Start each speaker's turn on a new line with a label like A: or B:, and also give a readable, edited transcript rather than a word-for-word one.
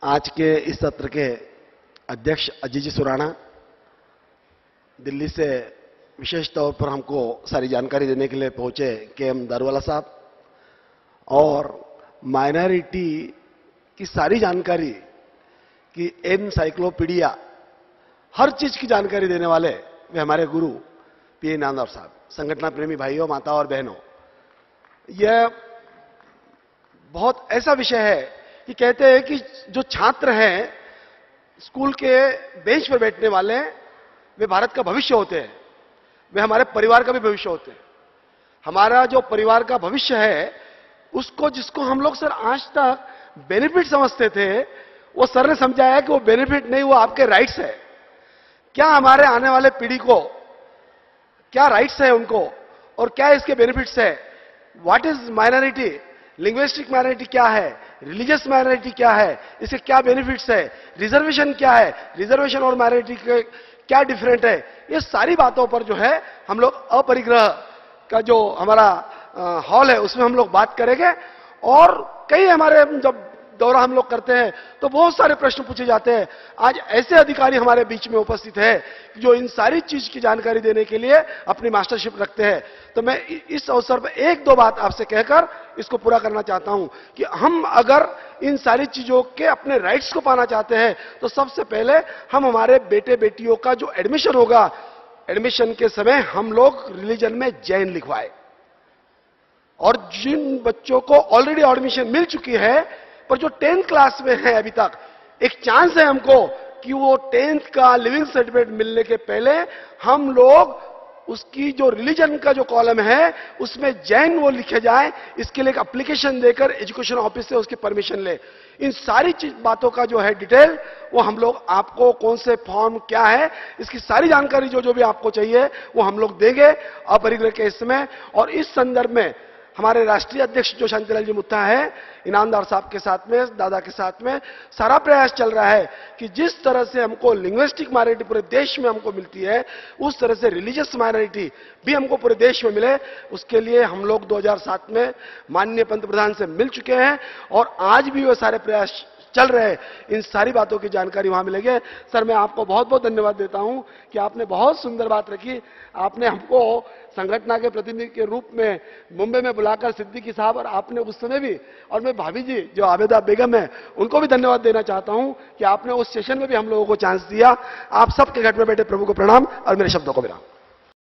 A: आज के इस सत्र के अध्यक्ष अजय जी सुराणा दिल्ली से विशेष तौर पर हमको सारी जानकारी देने के लिए पहुंचे KM दारूवाला साहब, और माइनॉरिटी की सारी जानकारी की एनसाइक्लोपीडिया हर चीज की जानकारी देने वाले वे हमारे गुरु PA इनामदार साहब। संगठन प्रेमी भाइयों, माताओं और बहनों, यह बहुत ऐसा विषय है कि कहते हैं कि जो छात्र हैं स्कूल के बेंच पर बैठने वाले, वे भारत का भविष्य होते हैं, वे हमारे परिवार का भी भविष्य होते हैं। हमारा जो परिवार का भविष्य है उसको, जिसको हम लोग सर आज तक बेनिफिट समझते थे, वो सर ने समझाया कि वो बेनिफिट नहीं, वो आपके राइट्स है। क्या हमारे आने वाले पीढ़ी को क्या राइट्स है उनको, और क्या इसके बेनिफिट्स है। What is minority, linguistic minority क्या है, रिलीजियस माइनॉरिटी क्या है, इसके क्या बेनिफिट्स है, रिजर्वेशन क्या है, रिजर्वेशन और माइनॉरिटी के क्या डिफरेंट है। ये सारी बातों पर जो है हम लोग अपरिग्रह का जो हमारा हॉल है उसमें हम लोग बात करेंगे। और कई हमारे जब दौरा हम लोग करते हैं तो बहुत सारे प्रश्न पूछे जाते हैं। आज ऐसे अधिकारी हमारे बीच में उपस्थित है जो इन सारी चीज की जानकारी देने के लिए अपनी मास्टरशिप रखते हैं। तो मैं इस अवसर पर एक दो बात आपसे कहकर इसको पूरा करना चाहता हूं कि हम अगर इन सारी चीजों के अपने राइट्स को पाना चाहते हैं तो सबसे पहले हम हमारे बेटे बेटियों का जो एडमिशन होगा, एडमिशन के समय हम लोग रिलीजन में जैन लिखवाए। और जिन बच्चों को ऑलरेडी एडमिशन मिल चुकी है पर जो 10th क्लास में है अभी तक, एक चांस है हमको कि वो 10th का लिविंग सर्टिफिकेट मिलने के पहले हम लोग उसकी जो रिलीजन का जो कॉलम है उसमें जैन वो लिखे जाए। इसके लिए एक एप्लीकेशन देकर एजुकेशन ऑफिस से उसकी परमिशन ले। इन सारी बातों का जो है डिटेल वो हम लोग आपको, कौन से फॉर्म क्या है, इसकी सारी जानकारी जो भी आपको चाहिए वो हम लोग देंगे अपरिग्रह के इसमें। और इस संदर्भ में हमारे राष्ट्रीय अध्यक्ष जो शांतिलाल जी मुत्ता है, इनामदार साहब के साथ में, दादा के साथ में सारा प्रयास चल रहा है कि जिस तरह से हमको लिंग्विस्टिक माइनॉरिटी पूरे देश में हमको मिलती है उस तरह से रिलीजियस माइनॉरिटी भी हमको पूरे देश में मिले। उसके लिए हम लोग 2007 में माननीय पंतप्रधान से मिल चुके हैं और आज भी वो सारे प्रयास चल रहे हैं। इन सारी बातों की जानकारी वहां मिलेगी। सर, मैं आपको बहुत बहुत धन्यवाद देता हूं कि आपने बहुत सुंदर बात रखी। आपने हमको संगठन के प्रतिनिधि के रूप में मुंबई में बुलाकर सिद्दीकी साहब और आपने उस समय भी, और मैं भाभी जी जो आबेदा बेगम है उनको भी धन्यवाद देना चाहता हूं कि आपने उस सेशन में भी हम लोगों को चांस दिया। आप सबके घर में बैठे प्रभु को प्रणाम और मेरे शब्दों को विराम।